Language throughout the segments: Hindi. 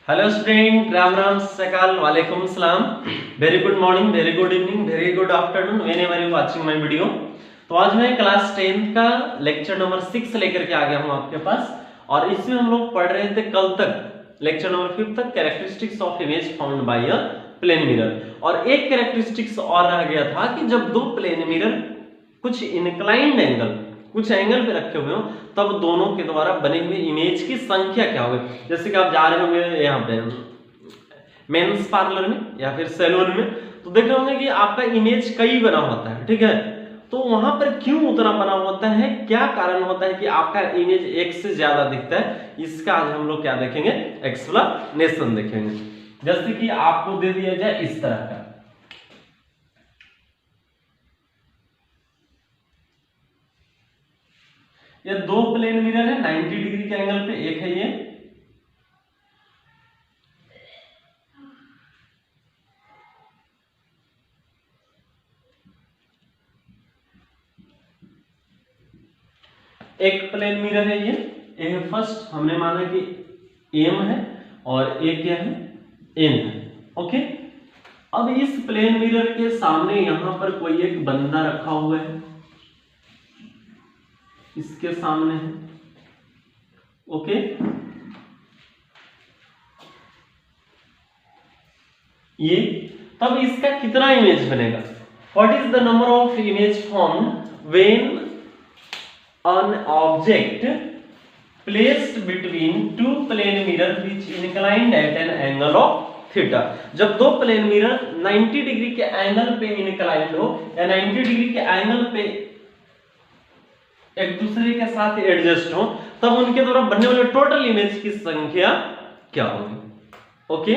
हेलो स्टूडेंट, राम राम सकाल वालेकुम सलाम, very good morning, very good evening, very good afternoon whenever you watching my video. तो आज मैं क्लास 10 का लेक्चर नंबर 6 लेकर के आ गया हूं आपके पास। और इसमें हम लोग पढ़ रहे थे कल तक लेक्चर नंबर 5 तक characteristics of image found by a plane mirror. और एक कैरेक्टरिस्टिक्स और रह गया था कि जब दो प्लेन मिरर कुछ इंक्लाइंड एंगल, कुछ एंगल पे रखे हुए हो, तब दोनों के द्वारा बने हुए इमेज की संख्या क्या होगी। जैसे कि आप जा रहे होंगे यहाँ पे मेंस पार्लर में या फिर सैलून में, तो देख रहे होंगे कि आपका इमेज कई बना होता है, ठीक है। तो वहां पर क्यों उतना बना होता है, क्या कारण होता है कि आपका इमेज एक से ज्यादा दिखता है, इसका आज हम लोग क्या देखेंगे, एक्सप्लेनेशन देखेंगे। जैसे कि आपको दे दिया जाए इस तरह का, ये दो प्लेन मिरर है 90 डिग्री के एंगल पे, एक है ये, एक प्लेन मिरर है ये फर्स्ट हमने माना कि एम है और ए क्या है, एन है, ओके। अब इस प्लेन मिरर के सामने यहां पर कोई एक बंदा रखा हुआ है, इसके सामने है, ओके। ये तब इसका कितना इमेज बनेगा, what is the number of image formed when an object placed between two plane mirror which inclined at an angle of theta। जब दो प्लेन मिरर 90 डिग्री के एंगल पे इंक्लाइंड हो या 90 डिग्री के एंगल पे एक दूसरे के साथ एडजस्ट हो, तब उनके द्वारा बनने वाले टोटल इमेज की संख्या क्या होगी, ओके।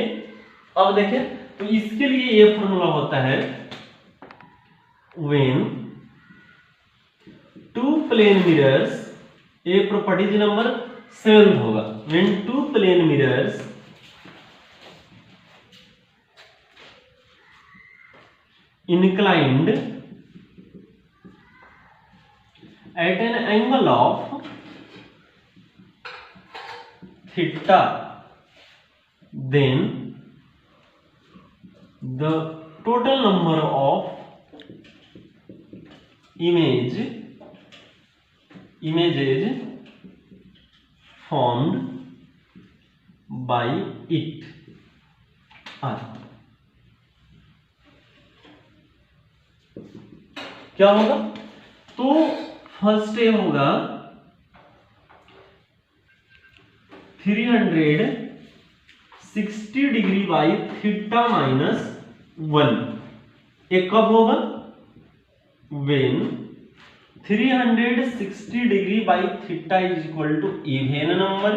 अब देखें तो इसके लिए ये फॉर्मूला होता है, व्हेन टू प्लेन मिरर्स, ये प्रॉपर्टीज नंबर 7 होगा, when two plane mirrors inclined at an angle of theta, then the total number of images formed by it are, क्या होगा, तो फर्स्ट ए होगा 360 डिग्री बाई थीटा माइनस 1। एक कब होगा, when 360 degree by theta is equal to even number,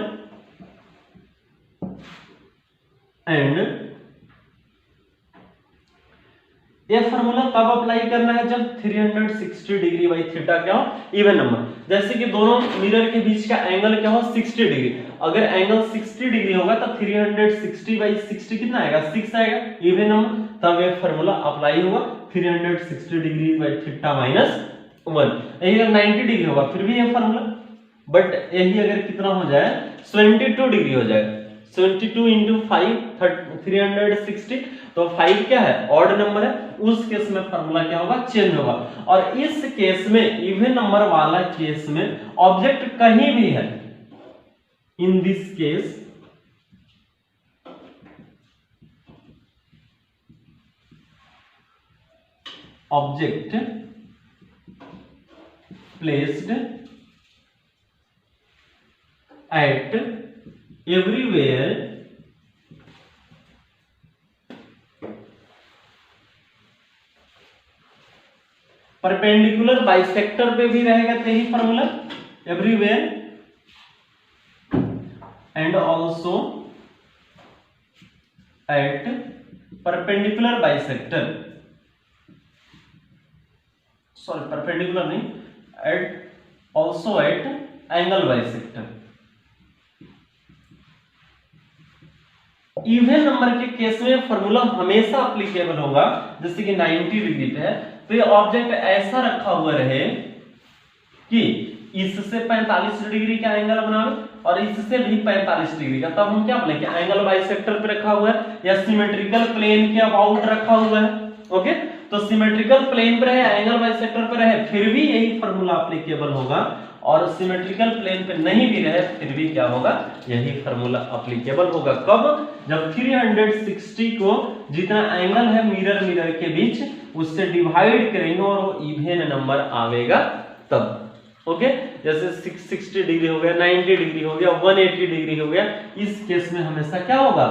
and ये फॉर्मूला कब अप्लाई करना है, जब 360 डिग्री बाई थीटा क्या हो, इवन नंबर। जैसे कि दोनों मिरर के बीच का एंगल क्या हो, 60 डिग्री। अगर एंगल 60 डिग्री होगा तो 360 बाई 60 कितना आएगा, 6 आएगा, इवन नंबर। तब ये फॉर्मूला अप्लाई होगा 360 डिग्री बाई थीटा माइनस 1। यही अगर 90 डिग्री होगा फिर भी ये फॉर्मूला, बट यही अगर कितना हो जाए 72 डिग्री हो जाएगा, 72 इंटू 5 360, तो 5 क्या है, ऑड नंबर है, उस केस में फॉर्मूला क्या होगा, चेंज होगा। और इस केस में, इवन नंबर वाला केस में, ऑब्जेक्ट कहीं भी है, in this case object placed at everywhere perpendicular bisector पे भी रहेगा, यही formula, everywhere and also at perpendicular bisector, sorry perpendicular नहीं, at also at angle bisector. Even number के केस में फॉर्मूला हमेशा एप्लीकेबल होगा, जैसे कि 90 डिग्री पे है तो ये ऑब्जेक्ट ऐसा रखा हुआ रहे कि इससे 45 डिग्री का एंगल बनावे और इससे भी 45 डिग्री का, तब हम क्या बोलेंगे एंगल बाइसेक्टर पे रखा हुआ है या सिमेट्रिकल प्लेन के अबाउट रखा हुआ है। ओके, तो सिमेट्रिकल प्लेन पे रहे, एंगल बाइसेक्टर पे रहे, फिर भी यही फार्मूला एप्लीकेबल होगा, और सिमेट्रिकल प्लेन पे नहीं भी रहे फिर भी क्या होगा, यही फार्मूला एप्लीकेबल होगा। कब, जब 360 को जितना एंगल है मिरर मिरर के बीच उससे डिवाइड करेंगे और वो इवन नंबर आवेगा तब। ओके, जैसे 660 डिग्री हो गया, 90 डिग्री हो गया, 180 डिग्री हो गया, इस केस में हमेशा क्या होगा,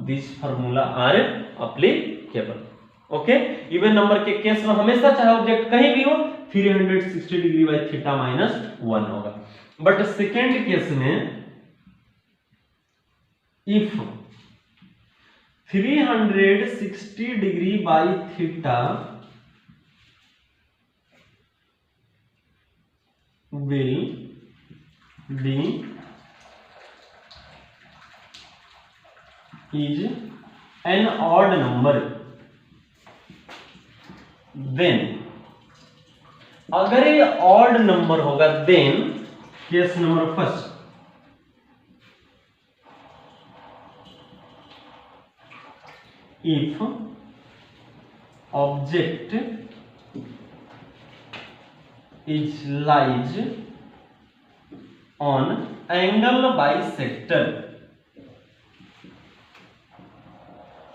this formula are applicable. Okay, even number के केस में हमेशा चाहे ऑब्जेक्ट कहीं भी हो 360 डिग्री बाय थीटा माइनस 1 होगा। बट सेकेंड केस में if 360 degree by theta will be is an odd number, then अगर ये ऑड नंबर होगा then case number first, if object is lies on angle bisector,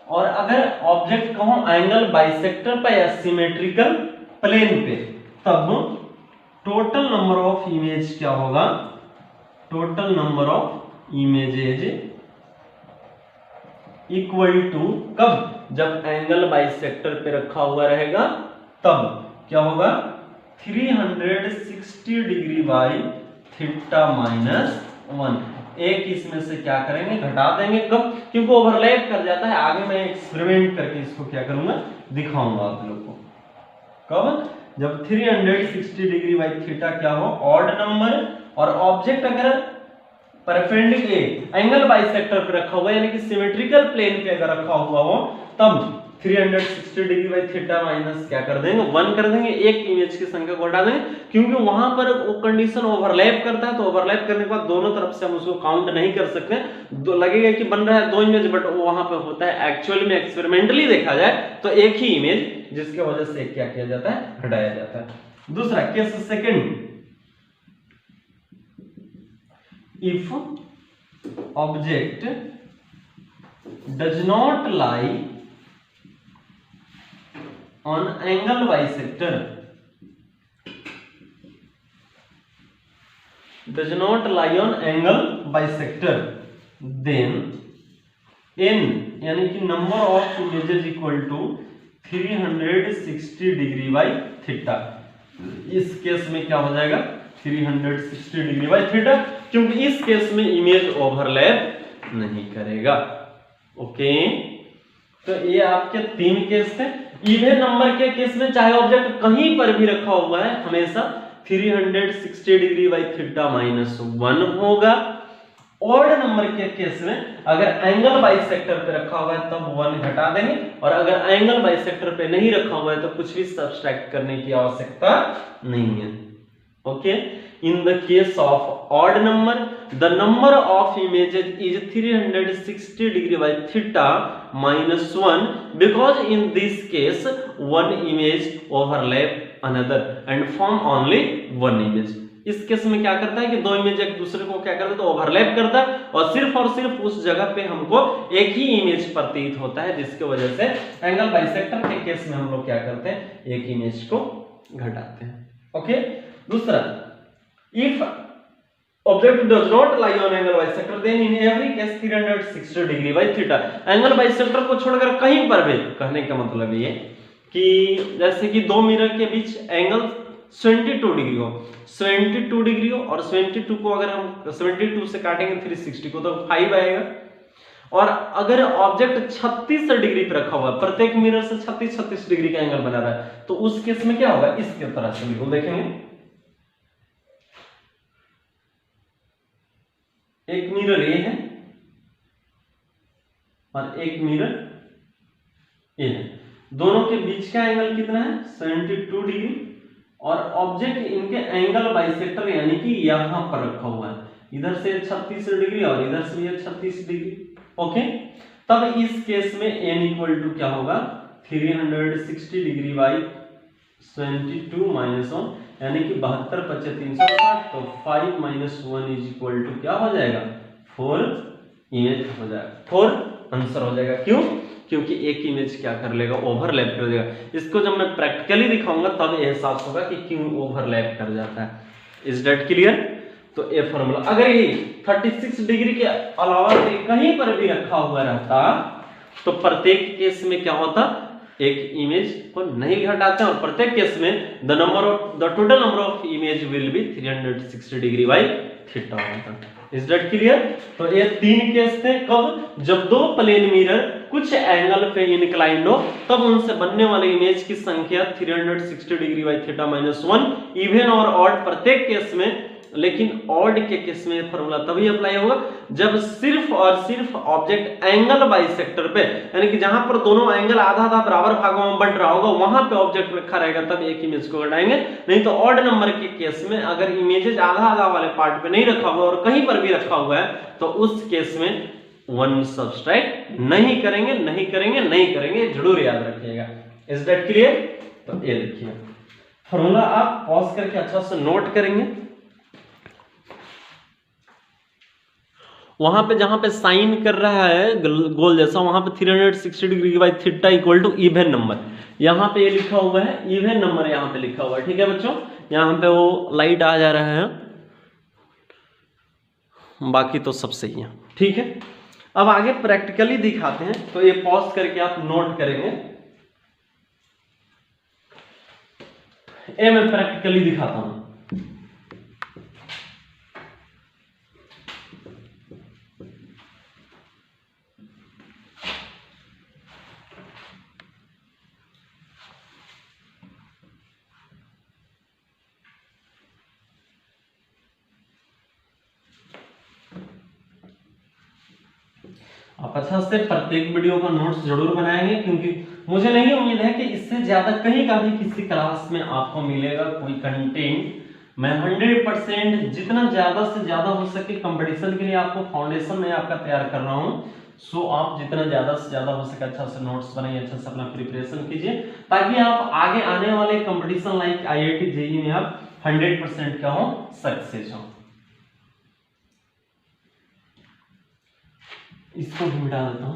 और अगर ऑब्जेक्ट कहो एंगल बाइसेक्टर पे या सिमेट्रिकल प्लेन पे, तब टोटल नंबर ऑफ इमेज क्या होगा, total number of images equal to, कब, जब एंगल बाइसेक्टर पे रखा हुआ रहेगा तब क्या होगा, 360 डिग्री बाई थीटा माइनस 1। एक इसमें से क्या करेंगे, घटा देंगे, कब, क्योंकि ओवरलैप कर जाता है। आगे मैं एक्सपेरिमेंट करके इसको क्या करूंगा, दिखाऊंगा आप लोग को। कब, जब 360 डिग्री बाई थीटा क्या हो, ऑड नंबर, और ऑब्जेक्ट अगर परपेंडिकुलर एंगल बाइसेक्टर पे रखा हुआ है यानी कि सिमेट्रिकल प्लेन पे अगर रखा हुआ हो, तब 360 डिग्री बाई थीटा माइनस क्या कर देंगे, 1 कर देंगे, एक इमेज की संख्या को हटा देंगे, क्योंकि वहां पर वो कंडीशन ओवरलैप करता है। तो ओवरलैप करने के बाद दोनों तरफ से हम उसको काउंट नहीं कर सकते, लगेगा कि बन रहा है 2 इमेज, बट वो वहां पे होता है एक्चुअल में एक्सपेरिमेंटली देखा जाए तो एक ही इमेज, जिसके वजह से क्या किया जाता है, हटाया जाता है। दूसरा case second, if object does not lie on angle bisector, does not lie on angle bisector, then n यानी कि number of images equal to 360 degree by theta. इस केस में क्या हो जाएगा, 360 डिग्री बाई थीटा, क्योंकि इस केस में इमेज ओवरलैप नहीं करेगा। ओके, तो ये आपके 3 केस थे। इवन नंबर के केस में चाहे ऑब्जेक्ट कहीं पर भी रखा हुआ है हमेशा 360 डिग्री बाई थीटा माइनस 1 होगा। ऑड नंबर के केस में अगर एंगल बाइसेक्टर पे रखा हुआ है तब 1 घटा देंगे, और अगर एंगल बाइसेक्टर पे नहीं रखा हुआ है तो कुछ भी सब्सट्रैक्ट करने की आवश्यकता नहीं है। Okay, in the case of odd number the number of images is 360 degree by theta minus 1, because in this case one image overlap another and form only one image। इस केस में क्या करता है कि 2 इमेज एक दूसरे को क्या करता है, तो ओवरलैप करता है, और सिर्फ उस जगह पे हमको एक ही इमेज प्रतीत होता है, जिसकी वजह से एंगल बाइसेक्टर के केस में हम लोग क्या करते हैं, एक इमेज को घटाते हैं। ओके, दूसरा, if object does not lie on angle bisector then in every case 360 degree by theta। Angle bisector को छोड़कर कहीं पर भी, कहने का मतलब ये कि जैसे कि 2 मिरर के बीच एंगल 72 डिग्री हो, 72 डिग्री हो, और 72 को अगर हम 72 से काटेंगे 360 को तो 5 आएगा, और अगर ऑब्जेक्ट 36 डिग्री पे रखा हुआ है, प्रत्येक मिरर से 36 डिग्री का एंगल बना रहा है, तो उस केस में क्या होगा, इसके तरह से बिल्कुल देखेंगे, एक मिरर ए है और एक मिरर ए है, दोनों के बीच का एंगल कितना है, 72 डिग्री, और ऑब्जेक्ट इनके एंगल बाइसेक्टर यानी कि यहां पर रखा हुआ है, इधर से 36 डिग्री और इधर से ये 36 डिग्री। ओके, तब इस केस में n इक्वल टू क्या होगा 360 डिग्री बाई 22 माइनस 1 यानी कि 72 × 360, तो 5 - 1 इज इक्वल टू क्या हो जाएगा 4 इमेज हो जाएगा, 4 आंसर हो जाएगा। क्यों? क्योंकि एक इमेज क्या कर लेगा ओवरलैप कर देगा। इसको जब मैं प्रैक्टिकली दिखाऊंगा तब एहसास होगा कि क्यों ओवरलैप कर जाता है। Is that clear? तो ये फॉर्मूला अगर ये 36 डिग्री के अलावा कहीं पर भी रखा हुआ रहता तो प्रत्येक केस में क्या होता, एक इमेज को नहीं घटाते और प्रत्येक केस में the total number of image will be 360 degree by theta होता। Is that clear? तो ये 3 केस थे कब, जब दो प्लेन मिरर कुछ एंगल पे इंक्लाइंड हो तब उनसे बनने वाले इमेज की संख्या 360 degree by theta minus 1 even और ऑड प्रत्येक केस में। लेकिन ऑड के केस में फॉर्मूला तभी अप्लाई होगा जब सिर्फ और सिर्फ ऑब्जेक्ट एंगल बाइसेक्टर पे यानी कि जहां पर दोनों एंगल आधा आधा बराबर भागों में बंट रहा होगा वहां पे ऑब्जेक्ट रखा रहेगा तब एक इमेज को घटाएंगे। नहीं तो ऑड नंबर के केस में अगर इमेजेस आधा आधा वाले पार्ट पे नहीं रखा हुआ और कहीं पर भी रखा हुआ है तो उस केस में 1 सब्सट्रैक्ट नहीं करेंगे, नहीं करेंगे, नहीं करेंगे, जरूर याद रखिएगा। Is that clear? तो ये देखिए फॉर्मूला आप पॉज करके अच्छा से नोट करेंगे। वहां पे जहां पे साइन कर रहा है गोल जैसा वहां पे 360 degree by theta equal to even number, यहां पे ये लिखा हुआ है इवन नंबर, यहां पे लिखा हुआ है। ठीक है बच्चों, यहां पे वो लाइट आ जा रहा है, बाकी तो सब सही है। ठीक है, अब आगे प्रैक्टिकली दिखाते हैं तो ये पॉज करके आप नोट करेंगे। ये मैं प्रैक्टिकली दिखाता हूं। आप अच्छा से प्रत्येक वीडियो का नोट्स जरूर बनाएंगे क्योंकि मुझे नहीं उम्मीद है कि इससे ज्यादा कहीं का भी किसी क्लास में आपको मिलेगा कोई कंटेंट। मैं 100% जितना ज्यादा से ज्यादा हो सके कंपटीशन के लिए आपको फाउंडेशन में आपका तैयार कर रहा हूं। सो आप जितना ज्यादा से ज्यादा हो सके अच्छा से नोट्स बनाइए, अच्छा से अपना प्रिपरेशन कीजिए ताकि आप आगे आने वाले कंपटीशन लाइक IIT JEE में आप 100% क्या हो सक्सेस हो। इसको भी मिटा देता हूं।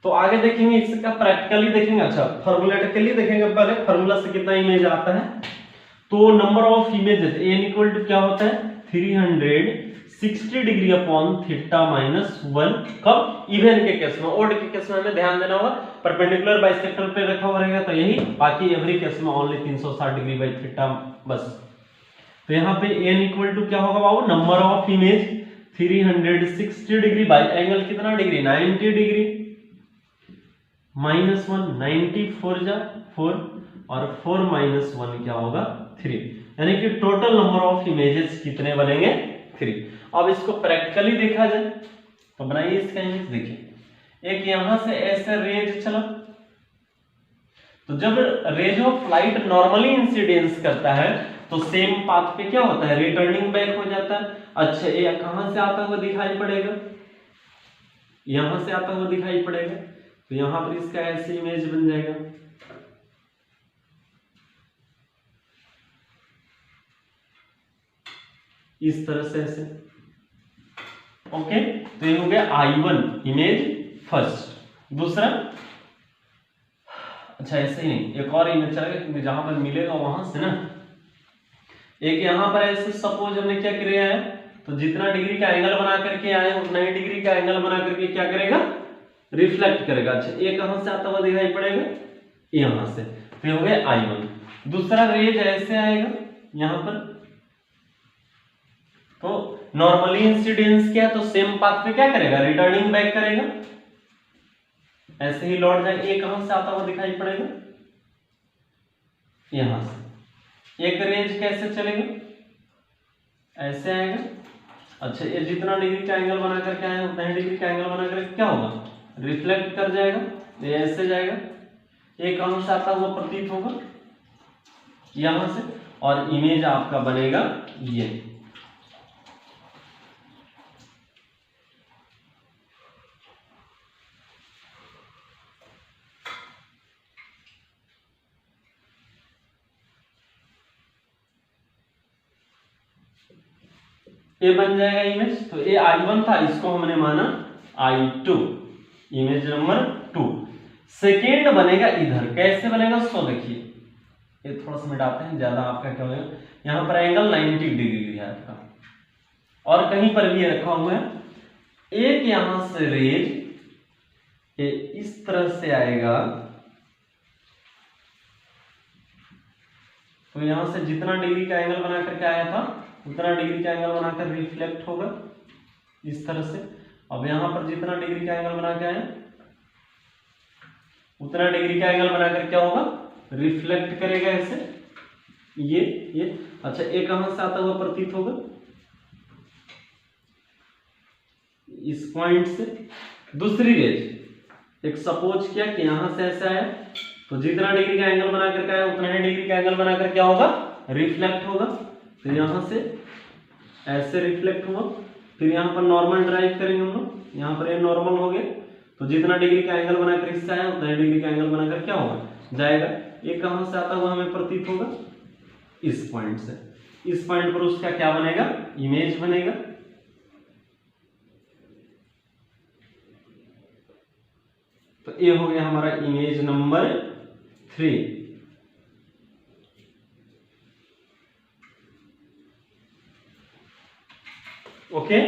तो आगे देखेंगे इसका प्रैक्टिकली देखेंगे। अच्छा फॉर्मूलेटिकली देखेंगे, पहले फॉर्मूला से कितना इमेज आता है। तो number of images n equal to क्या होता है 360 डिग्री अपॉन थीटा माइनस 1। कब? इवन के केस में। ओड के केस में हमें ध्यान देना होगा परपेंडिकुलर बाइसेक्टर पे रखा हुआ रहेगा तो यही, बाकी एवरी केस में ओनली 360 डिग्री बाई थीटा बस। तो यहाँ पे n इक्वल टू क्या होगा बाबू number of image 360 degree by angle कितना डिग्री 90 डिग्री माइनस 1 94 जा 4 और 4 माइनस 1 क्या होगा 3 यानी कि टोटल नंबर ऑफ इमेजेस कितने बनेंगे 3। अब इसको प्रैक्टिकली देखा जाए तो बनाइए इसका इमेज। देखिए एक यहां से ऐसे रेज चला तो जब rays of light normally incidence करता है तो सेम पाथ पे क्या होता है रिटर्निंग बैक हो जाता है। अच्छा ये कहां से आता हुआ दिखाई पड़ेगा, यहां से आता हुआ दिखाई पड़ेगा तो यहां पर इसका ऐसे इमेज बन जाएगा। इस तरह से ऐसे। ओके, तो ये हो गया I1 इमेज फर्स्ट। दूसरा अच्छा ऐसे ही नहीं, एक और इमेज चलेगा क्योंकि जहां पर मिलेगा वहां से ना। एक यहां पर ऐसे सपोज हमने क्या किया है तो जितना डिग्री का एंगल बना करके आए उतना ही डिग्री का एंगल बना करके क्या करेगा रिफ्लेक्ट करेगा। अच्छा ये कहां से आता हुआ दिखाई पड़ेगा यहां से, तो ये हो गया I1। दूसरा रेज ऐसे आएगा यहां पर तो नॉर्मली इंसिडेंस क्या है तो सेम पाथ पे क्या करेगा रिटर्निंग बैक करेगा, ऐसे ही लौट जाएगा। ये कहां से आता हुआ दिखाई पड़ेगा यहां से। एक रेंज कैसे चलेगा ऐसे आएगा। अच्छा, ये जितना डिग्री का एंगल बना करके आया उतना ही डिग्री का एंगल बना करके क्या होगा, रिफ्लेक्ट कर जाएगा, ये ऐसे जाएगा। ये कहां से आता हुआ प्रतीत होगा, यहां से, और इमेज आपका बनेगा ये। ये बन जाएगा इमेज। तो ये I1 था, इसको हमने माना I2, इमेज नंबर 2। सेकेंड बनेगा इधर, कैसे बनेगा सो देखिए, ये थोड़ा सा मिटाते हैं, ज्यादा आपका क्या होगा, यहाँ पर एंगल 90 डिग्री है आपका, और कहीं पर भी रखा हुआ है। एक यहां से रेज ये इस तरह से आएगा, तो यहां से जितना डिग्री का एंगल बना करके आया था उतना डिग्री का एंगल बनाकर रिफ्लेक्ट होगा इस तरह से। अब यहां पर जितना डिग्री का एंगल बना के आया उतना डिग्री का एंगल बनाकर क्या होगा, रिफ्लेक्ट करेगा ऐसे, ये। अच्छा, एक कहां से आता हुआ प्रतीत होगा, इस पॉइंट से। दूसरी रेज एक सपोज किया कि यहां से ऐसे आया, तो जितना डिग्री का एंगल बना करके आया उतना ही डिग्री का एंगल बनाकर क्या होगा, रिफ्लेक्ट होगा। तो यहां से ऐसे रिफ्लेक्ट हुआ, फिर यहाँ पर नॉर्मल ड्राइव करेंगे हम लोग, यहाँ पर ये नॉर्मल हो गया, तो जितना डिग्री का एंगल बनाकर इससे आया उतना डिग्री का एंगल बनाकर क्या होगा, जाएगा। ये कहां से आता हुआ हमें प्रतीत होगा, इस पॉइंट से। इस पॉइंट पर उसका क्या बनेगा, इमेज बनेगा। तो ये हो गया हमारा इमेज नंबर 3। ओके,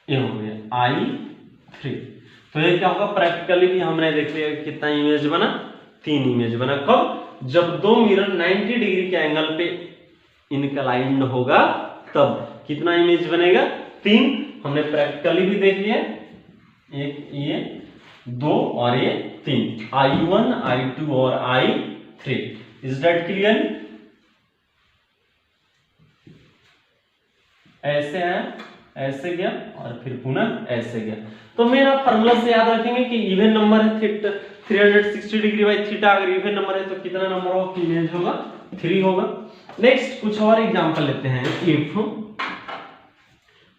ये हो गया I3। तो ये क्या होगा, प्रैक्टिकली भी हमने देख लिया कितना इमेज बना, 3 इमेज बना। कब, जब दो मिरर 90 डिग्री के एंगल पे इनक्लाइंड होगा तब कितना इमेज बनेगा, 3। हमने प्रैक्टिकली भी देख लिया, एक ये 2 और ये 3, I1, I2 और I3। Is that clear? ऐसे आया, ऐसे गया, और फिर पुनः ऐसे गया। तो मेरा फार्मूला से याद रखेंगे कि इवन नंबर है 360 डिग्री बाई थीटा, अगर इवन नंबर है तो कितना नंबर ऑफ इमेज होगा, 3 होगा। नेक्स्ट कुछ और एग्जांपल लेते हैं। If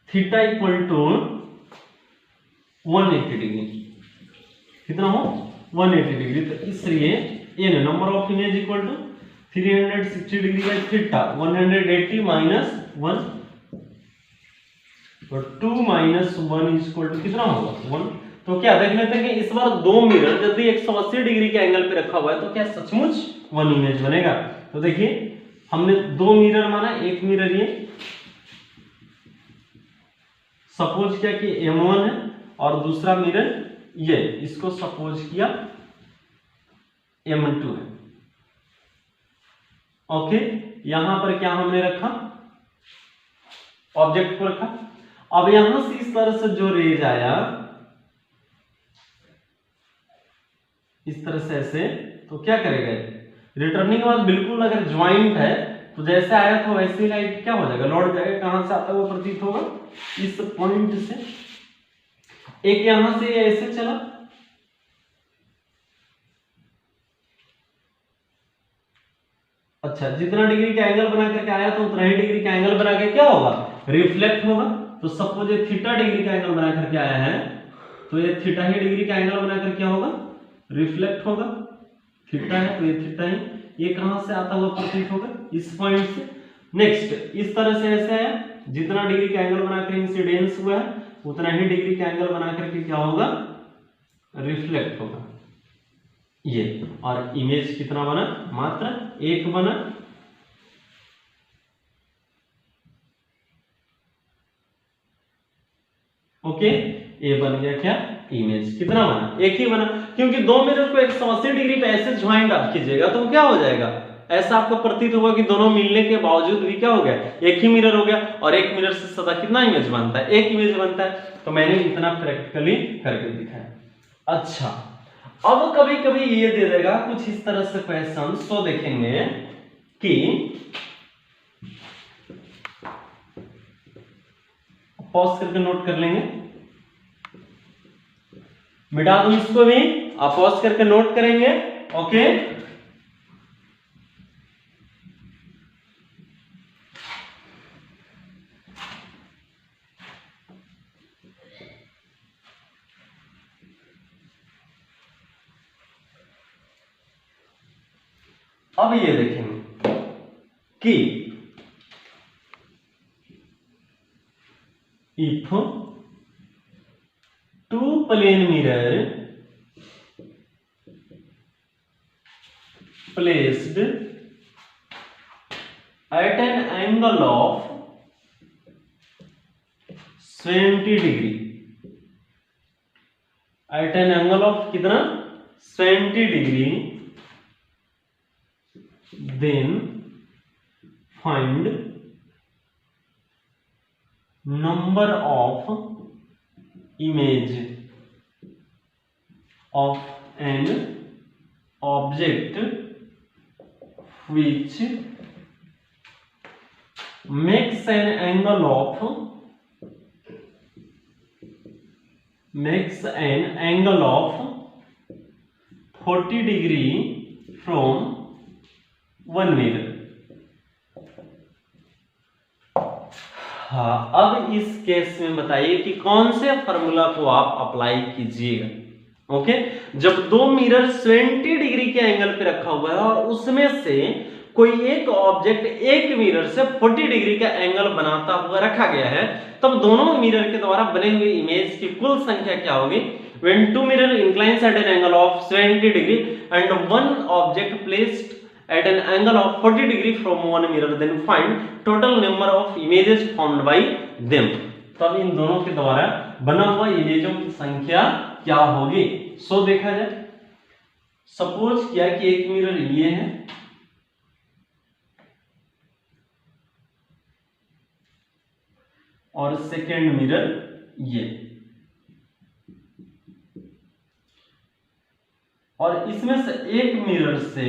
theta equal to 180 degree, कितना हो, 180 डिग्री, तो इसलिए ये number of image equal to 360 degree by theta, 180 minus 1, तो 2 माइनस 1 इक्वल टू कितना होगा, 1। तो क्या देख लेते हैं कि इस बार दो मिरर यदि 180 डिग्री के एंगल पे रखा हुआ है तो क्या सचमुच 1 इमेज बनेगा। तो देखिए हमने 2 मिरर माना, एक मिरर ये सपोज किया कि M1 है, और दूसरा मिरर ये, इसको सपोज किया M2 है। ओके, यहां पर क्या हमने रखा, ऑब्जेक्ट को रखा। अब यहां से इस तरह से जो रेज आया, इस तरह से ऐसे, तो क्या करेगा, रिटर्निंग के बाद बिल्कुल अगर ज्वाइंट है तो जैसे आया था वैसे ही लाइट क्या हो जाएगा, लौट जाएगा। कहां से आता हुआ प्रतीत होगा, इस पॉइंट से। एक यहां से ऐसे चला, अच्छा, जितना डिग्री का एंगल बना करके आया तो उतना ही डिग्री का एंगल बना के क्या होगा, रिफ्लेक्ट होगा। तो सपोज ये थीटा डिग्री का एंगल बना करके आया है, तो ये थीटा ही डिग्री का एंगल बना कर क्या होगा, रिफ्लेक्ट होगा। थीटा है तो ये थीटा ही, ये कहां से आता हुआ प्रतीत होगा, इस पॉइंट से। नेक्स्ट इस तरह से ऐसे है, जितना डिग्री का एंगल बनाकर इंसिडेंस हुआ है उतना ही डिग्री का एंगल बना करके क्या होगा, रिफ्लेक्ट होगा ये। और इमेज कितना बना, मात्र 1 बना। ओके, ये बन गया क्या, इमेज। कितना बना, 1 ही बना, क्योंकि दो मिरर को 180 डिग्री पे ऐसे ज्वाइंट आप कीजिएगा तो क्या हो जाएगा, ऐसा आपको प्रतीत होगा कि दोनों मिलने के बावजूद भी क्या हो गया, एक ही मिरर हो गया, और एक मिरर से सदा कितना इमेज बनता है, एक इमेज बनता है। तो मैंने इतना प्रैक्टिकली करके दिखाया। अच्छा, अब कभी कभी ये दे देगा कुछ इस तरह से क्वेश्चन, तो देखेंगे कि पॉज करके नोट कर लेंगे, मिटा दूं इसको भी, आप पॉज करके नोट करेंगे। ओके, अब ये देखेंगे कि if two plane mirror placed at an angle of 70 degree, at an angle of कितना 70 degree, then find number of image of an object which makes an angle of 40 degree from one mirror। हाँ, अब इस केस में बताइए कि कौन से फॉर्मूला को आप अप्लाई कीजिएगा। ओके, जब दो मिरर 20 डिग्री के एंगल पे रखा हुआ है और उसमें से कोई एक ऑब्जेक्ट एक मिरर से 40 डिग्री का एंगल बनाता हुआ रखा गया है, तब दोनों मिरर के द्वारा बने हुए इमेज की कुल संख्या क्या होगी। When two mirror inclines at an angle of 70 degree and one object placed at an angle of 40 degree from one mirror, then find total number of images formed by them। तब इन दोनों के द्वारा बना हुआ इमेजों की संख्या क्या होगी। सो देखा जाए, सपोज किया कि एक मिरर ये है और सेकेंड मिरर ये, और इसमें से एक मिरर से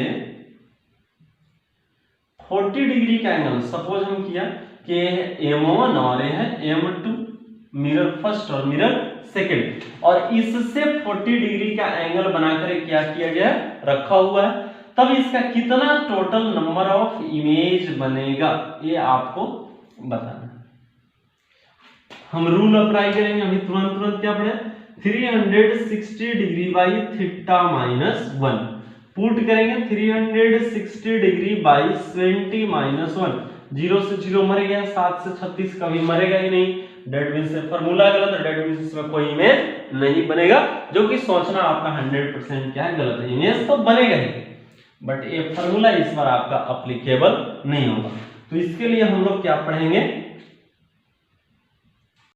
40 डिग्री का एंगल सपोज हम किया कि M1 और ये है M2, मिरर फर्स्ट और मिरर सेकेंड, और इससे 40 डिग्री का एंगल बनाकर क्या किया गया, रखा हुआ है। तब इसका कितना टोटल नंबर ऑफ इमेज बनेगा ये आपको बताना है। हम रूल अप्लाई करेंगे, अभी तुरंत क्या पढ़े, 360 degree by theta minus 1, put करेंगे 360 डिग्री बाई 20 माइनस 1, 0 से 0 मर गया, 7 से 36 कभी मरेगा ही नहीं, डेट मीन्स से फॉर्मूला गलत है, डेट मीन्स इसमें कोई इमेज नहीं बनेगा, जो कि सोचना आपका 100% क्या है, गलत है। इमेज तो बनेगा ही, बट ये फॉर्मूला इस बार आपका अप्लीकेबल नहीं होगा। तो इसके लिए हम लोग क्या पढ़ेंगे,